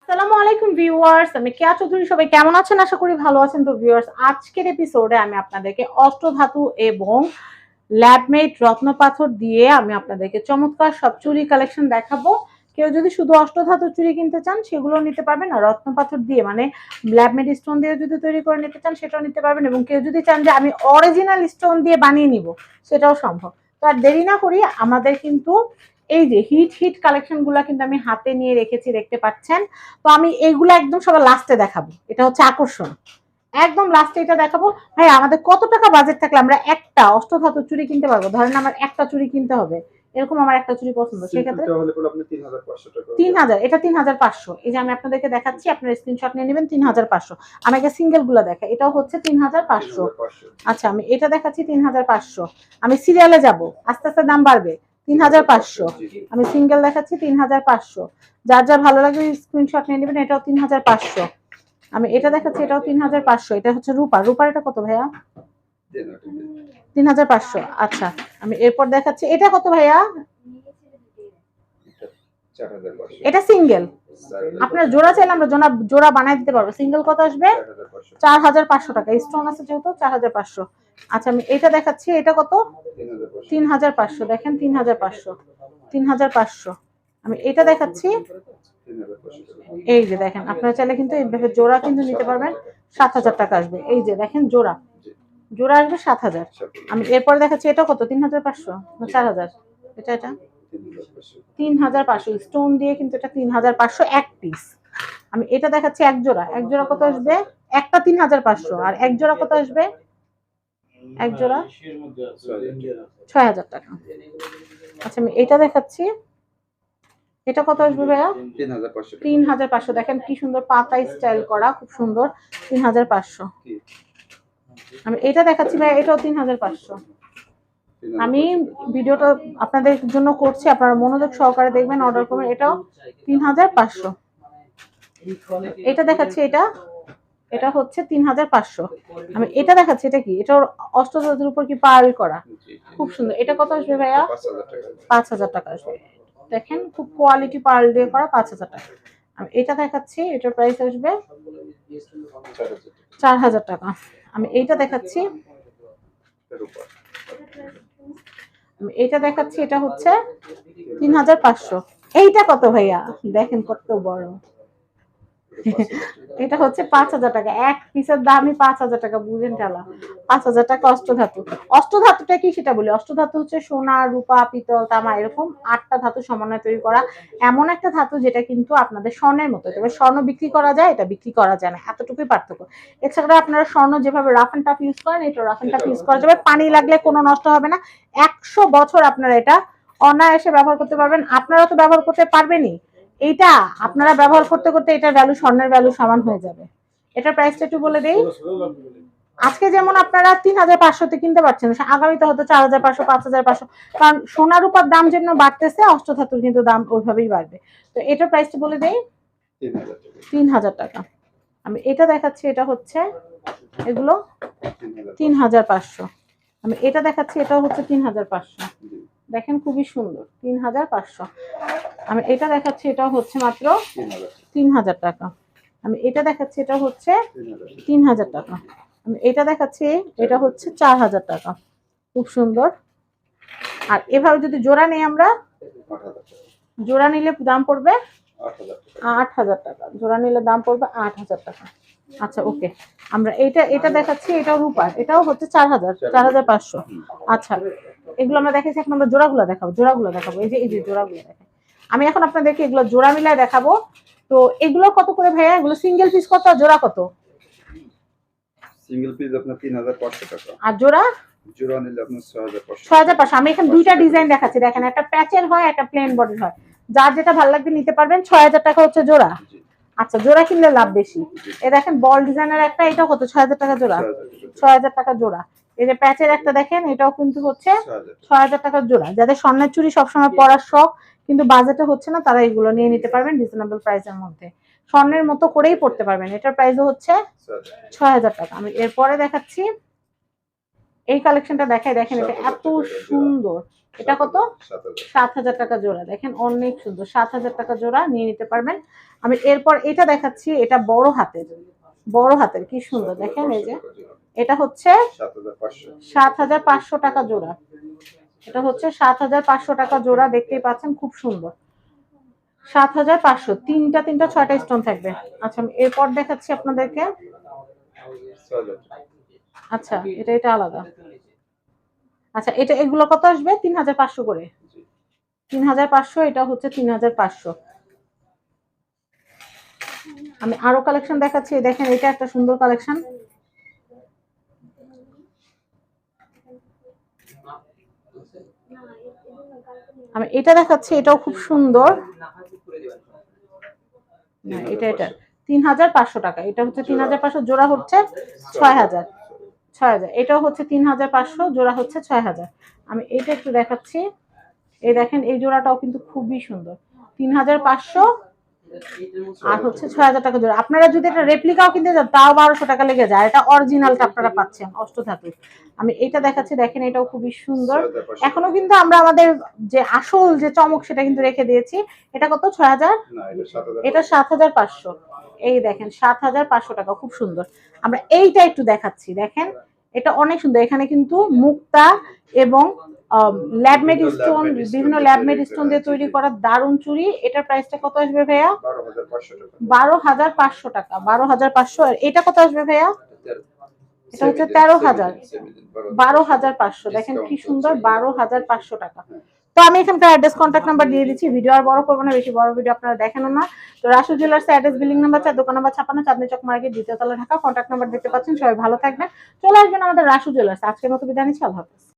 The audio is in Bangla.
আসসালামু আলাইকুম ভিউয়ার্স, আমি কেয়া চৌধুরী। সবাই কেমন আছেন? আশা করি ভালো আছেন। তো ভিউয়ার্স, আজকের এপিসোডে আমি আপনাদেরকে অষ্টধাতু এবং ল্যাবমেড রত্নপাথর দিয়ে আমি আপনাদেরকে চমৎকার সব চুড়ি কালেকশন দেখাবো। কেউ যদি শুধু অষ্টধাতু চুড়ি কিনতে চান সেগুলো নিতে পারবেন, আর রত্নপাথর দিয়ে মানে ল্যাবমেড স্টোন দিয়ে যদি তৈরি করে নিতে চান সেটাও নিতে পারবেন, এবং কেউ যদি চান যে আমি অরিজিনাল স্টোন দিয়ে বানিয়ে নিব সেটাও সম্ভব। তো আর দেরি না করি, আমাদের কিন্তু এই যে হিট হিট কালেকশন গুলা কিন্তু আমি হাতে নিয়ে রেখেছি, দেখতে পাচ্ছেন। তো আমি এইগুলো একদম সবার লাস্টে দেখাবো, এটা হচ্ছে আকর্ষণ। একদম লাস্টে এটা দেখাবো। ভাই, আমাদের কত টাকা বাজেট থাকলে আমরা একটা অষ্টধাতু চুড়ি কিনতে পারবো? ধরেন আমার একটা চুড়ি কিনতে হবে, এরকম আমার একটা চুড়ি পছন্দ, সেক্ষেত্রে ৩০০০, এটা ৩৫০০। এই যে আমি আপনাদেরকে দেখাচ্ছি, আপনার স্ক্রিনশট নিয়ে নেবেন। ৩৫০০। আমাকে সিঙ্গেল গুলো দেখা, এটাও হচ্ছে ৩৫০০। আচ্ছা, আমি এটা দেখাচ্ছি ৩৫০০। আমি সিরিয়ালে যাব, আস্তে আস্তে দাম বাড়বে। ৩৫০০। আমি সিঙ্গেল দেখাচ্ছি ৩৫০০। যার যা ভালো লাগবে স্ক্রিনশট নিয়ে নেবেন। এটাও ৩৫০০। আমি এটা দেখাচ্ছি, এটাও ৩৫০০। এটা হচ্ছে রূপার। রূপার এটা কত ভাইয়া? ৩৫০০। আচ্ছা, আমি এরপর দেখাচ্ছি, এটা কত ভাইয়া? এটা সিঙ্গেল। আপনার জোড়া চাইলে আমরা জোড়া বানাই দিতে পারবো। সিঙ্গেল কত আসবে? ৪৫০০ টাকা। স্টোন আছে যেহেতু ৪৫০০। আচ্ছা, আমি এটা দেখাচ্ছি, এটা কত? ৩৫০০। দেখেন ৩৫০০, ৩৫০০। আমি এটা দেখাচ্ছি, এই যে দেখেন, আপনারা চাইলে কিন্তু এইভাবে জোড়া কিন্তু নিতে পারবেন। ৭০০০ টাকা আসবে। এই যে দেখেন, জোড়া জোড়া আসবে ৭০০০। আমি এরপর দেখাচ্ছি, এটা কত? ৩৫০০ না ৪০০০? এটা ৩৫০০ স্টোন দিয়ে, কিন্তু এটা ৩৫০০ এক পিস। আমি এটা দেখাচ্ছি এক জোড়া। এক জোড়া কত আসবে? একটা ৩৫০০, আর এক জোড়া কত আসবে? এক জোড়া ৬০০০ টাকা। আচ্ছা, আমি এটা দেখাচ্ছি, এটা কত আসবে ভাইয়া? ৩৫০০। দেখেন কি সুন্দর পাতা স্টাইল করা, খুব সুন্দর। ৩৫০০। আমি এটা দেখাচ্ছি ভাইয়া, এটাও ৩৫০০। আমি ভিডিওটা আপনাদের জন্য করছি, আপনারা মনোযোগ সহকারে দেখবেন, অর্ডার করবেন। এটাও ৩৫০০। এটা দেখাচ্ছি, এটা হচ্ছে ৩৫০০। আমি এটা দেখাচ্ছি, এটা কি? এটা অষ্টধাতুর উপর কি পার্ল করা, খুব সুন্দর। এটা কত আসবে ভাইয়া? ৫০০০ টাকা আসবে। দেখেন, খুব কোয়ালিটি পার্ল দিয়ে করা, ৫০০০ টাকা। আমি এটা দেখাচ্ছি, এটার প্রাইস আসবে ৪০০০ টাকা। আমি এইটা দেখাচ্ছি, এটা দেখাচ্ছি, এটা হচ্ছে ৩৫০০। এইটা কত ভাইয়া? দেখেন কত বড়। এটা হচ্ছে ৫০০০ টাকা। এক পিসের দামই ৫০০০ টাকা, বুঝেন ঠেলা। ৫০০০ টাকা অষ্টধাতু। অষ্টধাতুটা কি সেটা বলি। অষ্টধাতু হচ্ছে সোনা, রূপা, পিতল, তামা, এরকম ৮টা ধাতু সমন্বয়ে তৈরি করা এমন একটা ধাতু যেটা কিন্তু আপনাদের স্বর্ণের মতো। তবে স্বর্ণ বিক্রি করা যায়, এটা বিক্রি করা যায় না, এতটুকুই পার্থক্য। এছাড়া আপনারা স্বর্ণ যেভাবে রাফ এন্ড টাফ ইউজ করেন, এটা রাফ এন্ড টাফ ইউজ করা যাবে। পানি লাগলে কোনো নষ্ট হবে না। ১০০ বছর আপনারা এটা অনায়াসে ব্যবহার করতে পারবেন। আপনারা তো ব্যবহার করতে পারবেনই, এইটা আপনারা ব্যবহার করতে করতে এটার ভ্যালু স্বর্ণের ভ্যালু সমান হয়ে যাবে। এটার প্রাইসটা একটু বলে দেই। আজকে যেমন আপনারা ৩৫০০-তে কিনতে পারছেন, আগামীতে হয়তো ৪৫০০, ৫৫০০, কারণ সোনা রূপার দাম যেন বাড়তেছে, অষ্টধাতুর কিন্তু দাম ওইভাবেই বাড়বে। তো এটার প্রাইসটা বলে দেই, ৩০০০ টাকা। আমি এটা দেখাচ্ছি, এটা হচ্ছে এগুলো ৩৫০০। আমি এটা দেখাচ্ছি, এটা হচ্ছে ৩৫০০। দেখেন খুবই সুন্দর, ৩৫০০। আমি এটা দেখাচ্ছি, এটা হচ্ছে মাত্র ৩০০০ টাকা। আমি এটা দেখাচ্ছি, এটা হচ্ছে ৩০০০ টাকা। আমি এটা দেখাচ্ছি, এটা হচ্ছে ৪০০০ টাকা। খুব সুন্দর। আর এভাবে যদি জোড়া নেই আমরা, জোড়া নিলে দাম পড়বে ৮০০০ টাকা। জোড়া নিলে দাম পড়বে ৮০০০ টাকা। আচ্ছা, ওকে। আমরা এটা দেখাচ্ছি, এটাও রূপার, এটাও হচ্ছে ৪০০০, ৪৫০০। আচ্ছা, এগুলো আমরা দেখাচ্ছি। এখন আমরা জোড়াগুলো দেখাবো, এই যে জোড়াগুলো দেখাবো। আমি এখন আপনাদেরকে এগুলো জোড়া মিলায় দেখাবো। তো এগুলো কত করে ভাইয়া? এগুলো সিঙ্গেল পিস কত, জোড়া কত? সিঙ্গেল পিস আপনার ৩৫০০ টাকা, আর জোড়া নিলে আপনার ৬৫০০। ৬৫০০। আমি এখানে দুইটা ডিজাইন দেখাচ্ছি, দেখেন, একটা প্যাচের হয়, একটা প্লেন বডির হয়। যার যেটা ভালো লাগবে নিতে পারবেন। ৬০০০ টাকা হচ্ছে জোড়া। আচ্ছা, জোড়া কিনলে লাভ বেশি। এ দেখেন বল ডিজাইনের একটা, এটা কত? ৬০০০ টাকা জোড়া। ৬০০০ টাকা জোড়া। এই যে প্যাচের একটা দেখেন, এটাও কিন্তু হচ্ছে ৬০০০ টাকা জোড়া। যাদের স্বর্ণের চুড়ি সবসময় পরার শখ কিন্তু বাজেটে হচ্ছে না, তারা এগুলো নিয়ে নিতে পারবেন রিজনেবল প্রাইসের মধ্যে। স্বর্ণের মতো করেই পড়তে পারবেন। এটার প্রাইসও হচ্ছে ৬০০০ টাকা। আমি এরপরে দেখাচ্ছি, এই কালেকশনটা দেখাই, দেখেন এটা এত সুন্দর। এটা কত? 7,000 টাকা জোড়া। দেখেন অনেক সুন্দর, 7,000 টাকা জোড়া নিয়ে নিতে পারবেন। আমি এরপর এটা দেখাচ্ছি, এটা বড় হাতের, বড় হাতের কি সুন্দর দেখেন। এই যে এটা হচ্ছে 7,500 টাকা জোড়া। এটা হচ্ছে 7,500 টাকা জোড়া, দেখতেই পাচ্ছেন খুব সুন্দর। 7,500, তিনটা 6টা স্টোন থাকবে। আচ্ছা আমি এরপর দেখাচ্ছি আপনাদেরকে। আচ্ছা এটা আলাদা। আচ্ছা এগুলো কত আসবে? 3,500 করে। 3,500, এটা হচ্ছে 3,500। আমি আরো কালেকশন দেখাচ্ছি, দেখেন এটা একটা সুন্দর কালেকশন। আমি এটা দেখাচ্ছি, এটাও খুব সুন্দর। এটা 3,500 টাকা। এটা হচ্ছে 3,500, জোড়া হচ্ছে 6,000। এটাও হচ্ছে 3,500, জোড়া হচ্ছে 6,000। আমি এটা একটু দেখাচ্ছি। এই দেখেন এই জোড়াটাও কিন্তু খুবই সুন্দর, 3,500 আর হচ্ছে 6,000 টাকা জোড়া। আপনারা যদি এটা রেপ্লিকাও কিনতে যান তাও 1,200 টাকা লেগে যায়। এটা অরিজিনালটা আপনারা পাচ্ছেন অষ্টধাতু। আমি এটা দেখাচ্ছি, দেখেন এটাও খুবই সুন্দর। এখনো কিন্তু আমরা আমাদের যে আসল যে চমক সেটা কিন্তু রেখে দিয়েছি। এটা কত? 6,000। এটা 7,500। এই দেখেন 7,500 টাকা, খুব সুন্দর। আমরা এইটা একটু দেখাচ্ছি, দেখেন এটা অনেক সুন্দর। এখানে কিন্তু মুক্তা এবং ল্যাবমেড স্টোন, বিভিন্ন ল্যাবমেড স্টোন দিয়ে তৈরি করা দারুন চুড়ি। এটার প্রাইসটা কত আসবে ভাইয়া? 12,500 টাকা। 12,500। আর এটা কত আসবে ভাইয়া? এটা হচ্ছে 13,000। 12,500। দেখেন কি সুন্দর, 12,500 টাকা। তো আমি এখানকার অ্যাড্রেস কন্ট্যাক্ট নাম্বার দিয়ে দিচ্ছি। ভিডিও আর বড় করবো না, বেশি বড় ভিডিও আপনারা দেখেন না। তো Rasu jewellers address building number 4, দোকান নাম্বার 56, চাঁদনী চক মার্কেট, দ্বিতীয় তলা, ঢাকা। কন্ট্যাক্ট নাম্বার দেখতে পাচ্ছেন। সবাই ভালো থাকবেন, চলে আসবেন আমাদের রাসু জুয়েলার্স। আজকের মতো বিদায় নিচ্ছি, আল্লাহ হাফেজ।